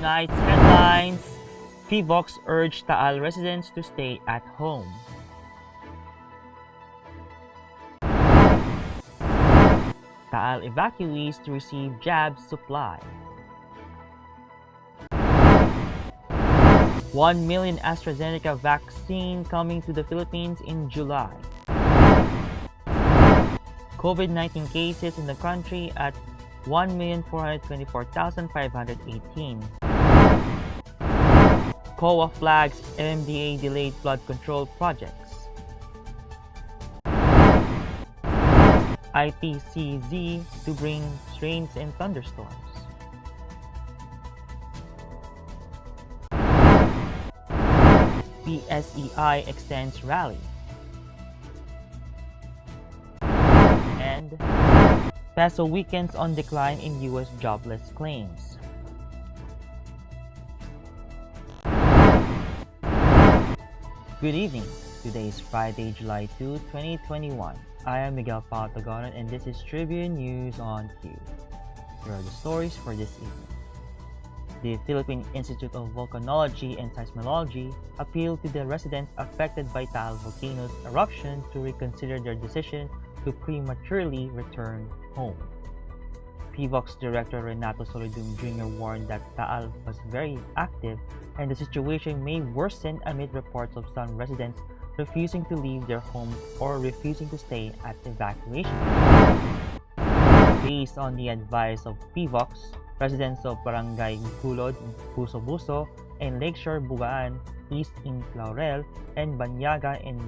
Tonight's headlines: Phivolcs urge Taal residents to stay at home. Taal evacuees to receive jab supply. 1 million AstraZeneca vaccine coming to the Philippines in July. COVID-19 cases in the country at 1,424,518. COA flags MMDA delayed flood control projects. ITCZ to bring rains and thunderstorms. PSEi extends rally. And Peso weakens on decline in U.S. jobless claims. Good evening. Today is Friday, July 2, 2021. I am Miguel Patagonan and this is Tribune News on Cue. Here are the stories for this evening. The Philippine Institute of Volcanology and Seismology appealed to the residents affected by Taal volcano's eruption to reconsider their decision to prematurely return home. Phivolcs Director Renato Solidum Jr. warned that Taal was very active and the situation may worsen amid reports of some residents refusing to leave their homes or refusing to stay at evacuation. Based on the advice of Phivolcs, residents of Barangay Gulod, Buso and Lakeshore Bugaan, East in Laurel, and Banyaga and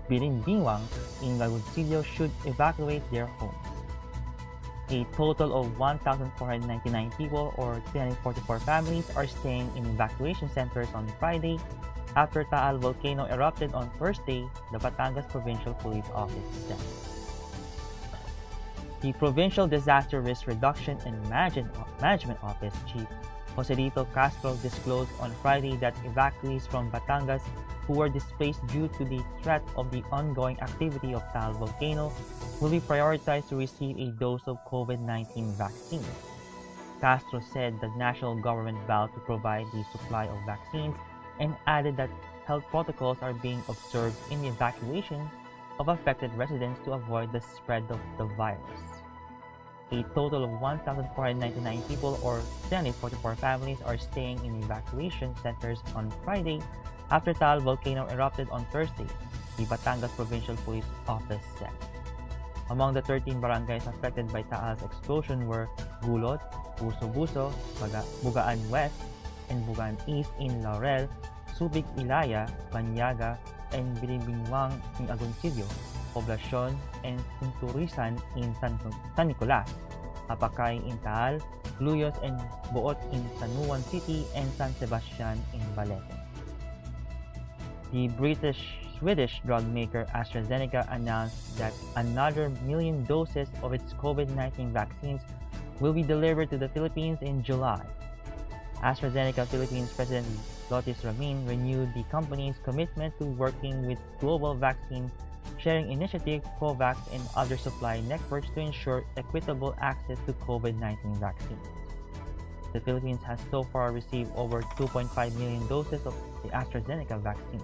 Bilindingwang in Laguncillo should evacuate their homes. A total of 1,499 people or 344 families are staying in evacuation centers on Friday after Taal volcano erupted on Thursday, the Batangas Provincial Police Office said. The Provincial Disaster Risk Reduction and Management Office Chief Joselito Castro disclosed on Friday that evacuees from Batangas who were displaced due to the threat of the ongoing activity of Taal volcano will be prioritized to receive a dose of COVID-19 vaccine. Castro said the national government vowed to provide the supply of vaccines and added that health protocols are being observed in the evacuation of affected residents to avoid the spread of the virus. A total of 1,499 people or 344 families are staying in evacuation centers on Friday after Taal volcano erupted on Thursday, the Batangas Provincial Police Office said. Among the 13 barangays affected by Taal's explosion were Gulod, Buso, Bugaan West, and Bugaan East in Laurel, Subic Ilaya, Banyaga, and Bilibingwang in Agoncillo, Poblacion and Tinturisan in San Nicolas, Apacay in Taal, Luyos and Boot in San Juan City, and San Sebastian in Balete. The British-Swedish drug maker AstraZeneca announced that another 1 million doses of its COVID-19 vaccines will be delivered to the Philippines in July. AstraZeneca Philippines President Lotis Ramin renewed the company's commitment to working with global vaccine sharing initiative COVAX and other supply networks to ensure equitable access to COVID-19 vaccines. The Philippines has so far received over 2.5 million doses of the AstraZeneca vaccine.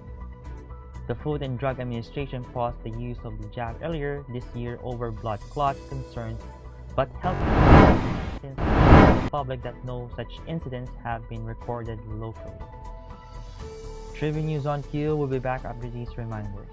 The Food and Drug Administration paused the use of the jab earlier this year over blood clot concerns, but health since the public that no such incidents have been recorded locally. Tribune News on Cue will be back after these reminders.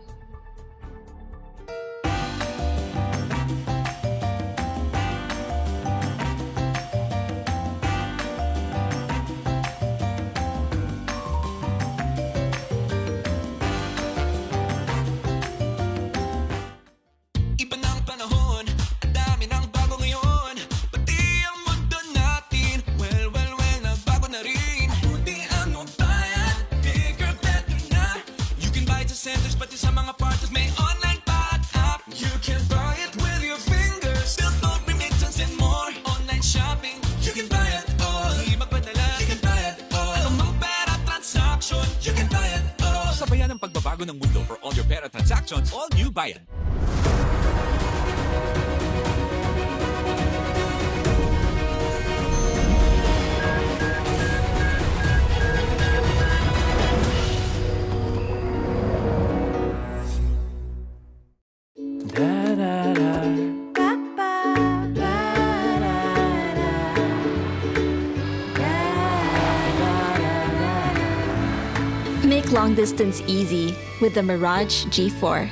Pagbabago ng mundo for all your pera transactions, all new Bayan. Make long distance easy with the Mirage G4.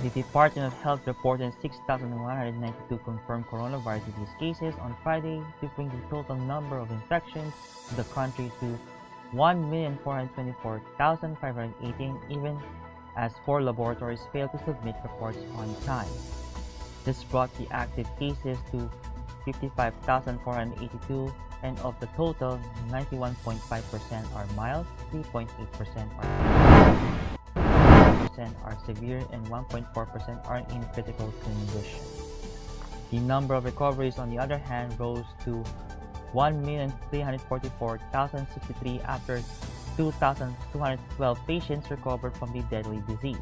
The Department of Health reported 6,192 confirmed coronavirus disease cases on Friday to bring the total number of infections in the country to 1,424,518, even as 4 laboratories failed to submit reports on time. This brought the active cases to 55,482, and of the total, 91.5% are mild, 3.8% are severe, and 1.4% are in critical condition. The number of recoveries, on the other hand, rose to 1,344,063 after 2,212 patients recovered from the deadly disease.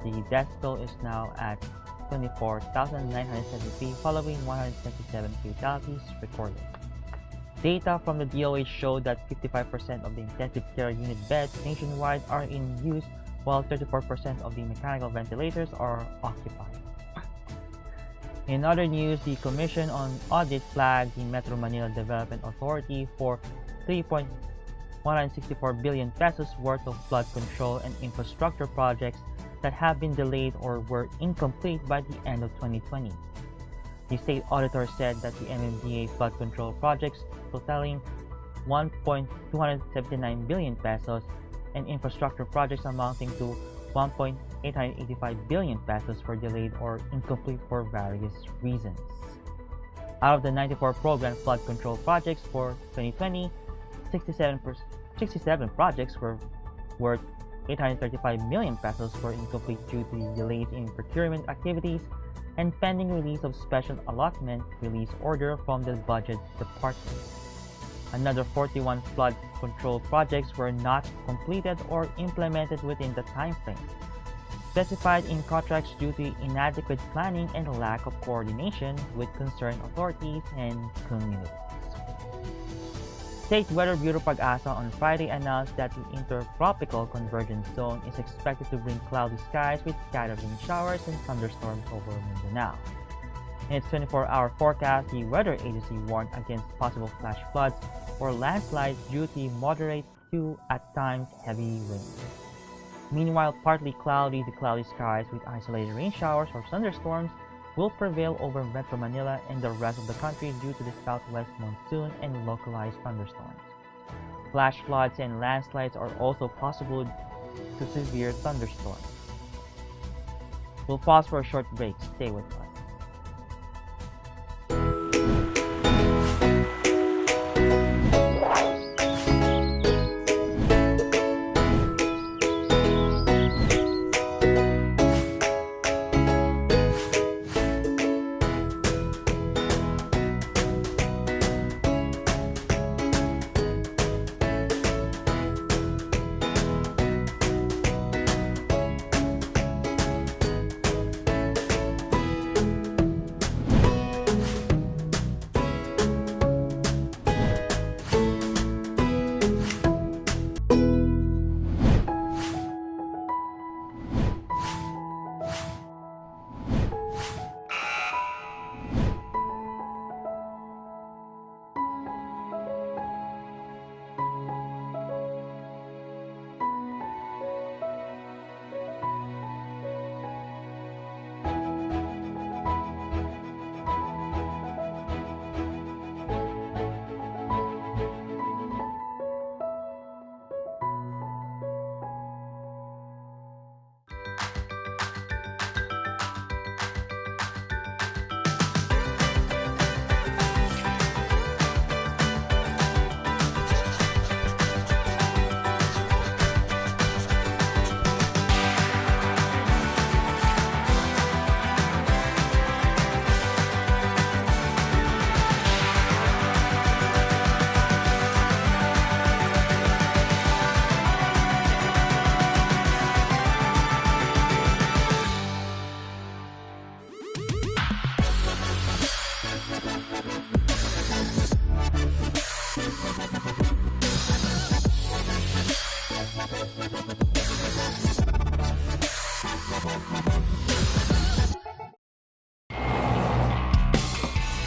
The death toll is now at 24,973 following 127 fatalities recorded. Data from the DOH showed that 55% of the intensive care unit beds nationwide are in use, while 34% of the mechanical ventilators are occupied. In other news, the Commission on Audit flagged the Metro Manila Development Authority for 3.164 billion pesos worth of flood control and infrastructure projects that have been delayed or were incomplete by the end of 2020. The state auditor said that the MMDA flood control projects totaling 1.279 billion pesos and infrastructure projects amounting to 1.885 billion pesos were delayed or incomplete for various reasons. Out of the 94 program flood control projects for 2020, 67 projects were worth 835 million pesos were incomplete due to delays in procurement activities and pending release of special allotment release order from the budget department. Another 41 flood control projects were not completed or implemented within the time frame specified in contracts due to inadequate planning and lack of coordination with concerned authorities and communities. State Weather Bureau Pag-asa on Friday announced that the Intertropical Convergence Zone is expected to bring cloudy skies with scattered rain showers and thunderstorms over Mindanao. In its 24-hour forecast, the weather agency warned against possible flash floods or landslides due to moderate to, at times, heavy rain. Meanwhile, partly cloudy to cloudy skies with isolated rain showers or thunderstorms will prevail over Metro Manila and the rest of the country due to the southwest monsoon and localized thunderstorms. Flash floods and landslides are also possible to severe thunderstorms. We'll pause for a short break. Stay with us.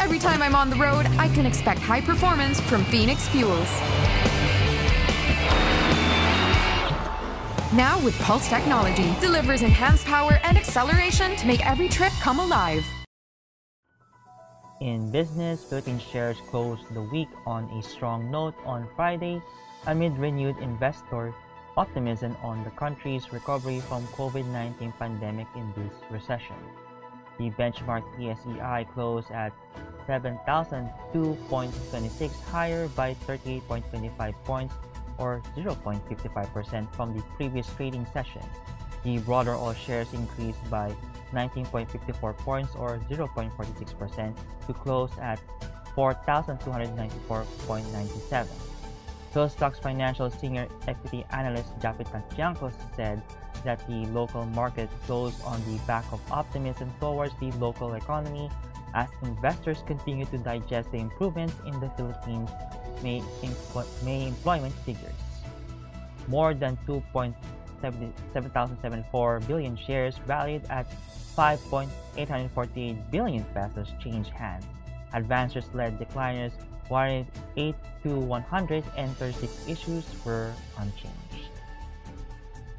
Every time I'm on the road, I can expect high performance from Phoenix Fuels. Now with Pulse technology, delivers enhanced power and acceleration to make every trip come alive. In business, Philippine shares closed the week on a strong note on Friday amid renewed investor optimism on the country's recovery from COVID-19 pandemic-induced recession. The benchmark PSEi closed at 7,002.26, higher by 38.25 points or 0.55% from the previous trading session. The broader all shares increased by 19.54 points or 0.46% to close at 4,294.97. Phivolcs Financial Senior Equity Analyst Japit Santiago said that the local market closed on the back of optimism towards the local economy as investors continue to digest the improvements in the Philippines' May employment figures. More than 2.774 billion shares valued at 5.848 billion pesos changed hands. Advancers led decliners, while 8 to 136 issues were unchanged.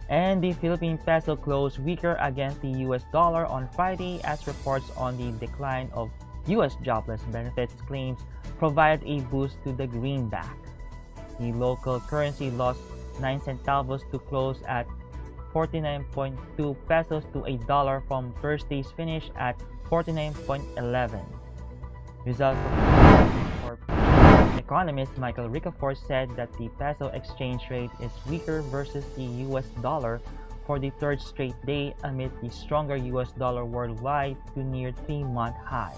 And the Philippine peso closed weaker against the US dollar on Friday as reports on the decline of US jobless benefits claims provided a boost to the greenback. The local currency lost 9 centavos to close at 49.2 pesos to a dollar from Thursday's finish at 49.11. Results for economist Michael Ricafort said that the peso exchange rate is weaker versus the US dollar for the third straight day amid the stronger US dollar worldwide to near 3-month highs.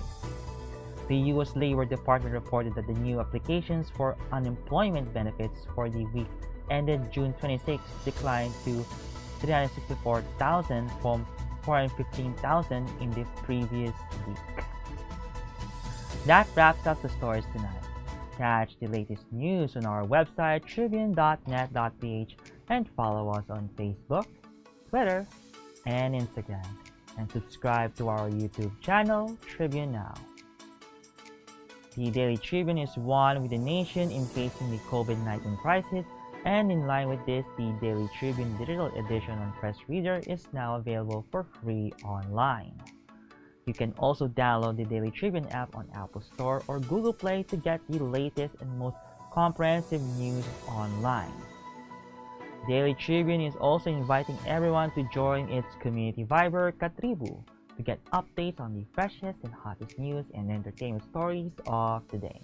The US Labor Department reported that the new applications for unemployment benefits for the week ended June 26 declined to 364,000 from 415,000 in the previous week. That wraps up the stories tonight. Catch the latest news on our website tribune.net.ph and follow us on Facebook, Twitter, and Instagram. And subscribe to our YouTube channel, Tribune Now. The Daily Tribune is one with the nation in facing the COVID-19 crisis, and in line with this, the Daily Tribune digital edition on Press Reader is now available for free online. You can also download the Daily Tribune app on Apple Store or Google Play to get the latest and most comprehensive news online. Daily Tribune is also inviting everyone to join its community Viber, Katribu, to get updates on the freshest and hottest news and entertainment stories of the day.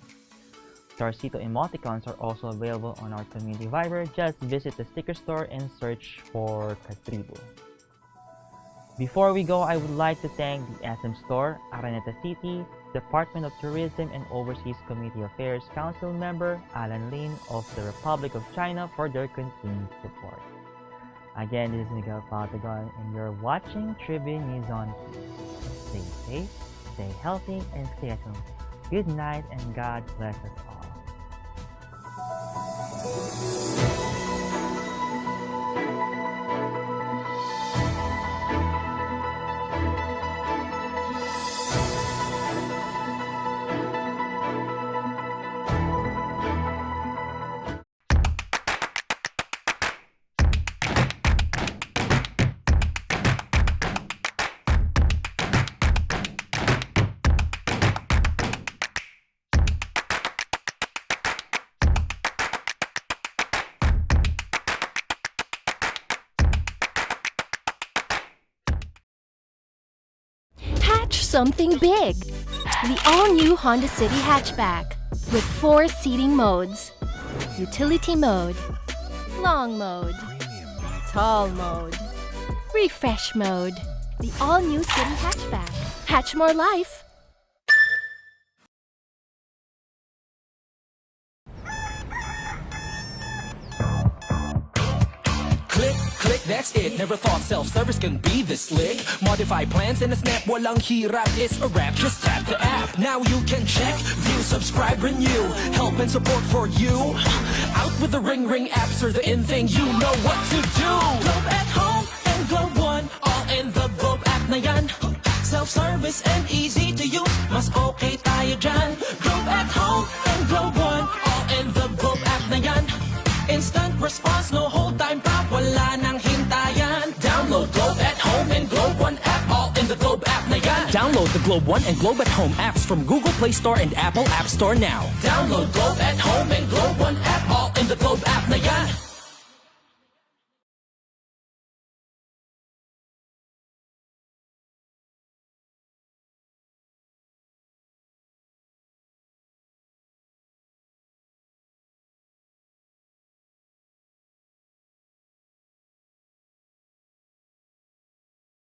Starcito emoticons are also available on our community Viber. Just visit the sticker store and search for Katribu. Before we go, I would like to thank the SM Store, Araneta City, Department of Tourism and Overseas Community Affairs Council member Alan Lin of the Republic of China for their continued support. Again, this is Miguel Patagon and you're watching Tribune News on TV. Stay safe, stay healthy, and stay at home. Good night and God bless us all. Something big. The all-new Honda City hatchback with 4 seating modes. Utility mode, long mode, tall mode, refresh mode. The all-new City hatchback. Hatch more life. Click, click, that's it. Never thought self-service can be this slick. Modify plans in a snap, walang hirap. It's a wrap, just tap the app. Now you can check, view, subscribe, renew. Help and support for you. Out with the Ring Ring apps are the in thing. You know what to do. Globe at home and Globe One, all in the Globe app na yan. Self-service and easy to use, mas okay tayo dyan. Globe at home and Globe One, all in the Globe app na yan. Instant response, no hold time pa, wala nang hintayan. Download Globe at home and Globe One app, all in the Globe app na yan. Download the Globe One and Globe at Home apps from Google Play Store and Apple App Store now. Download Globe at home and Globe One app, all in the Globe app na yan.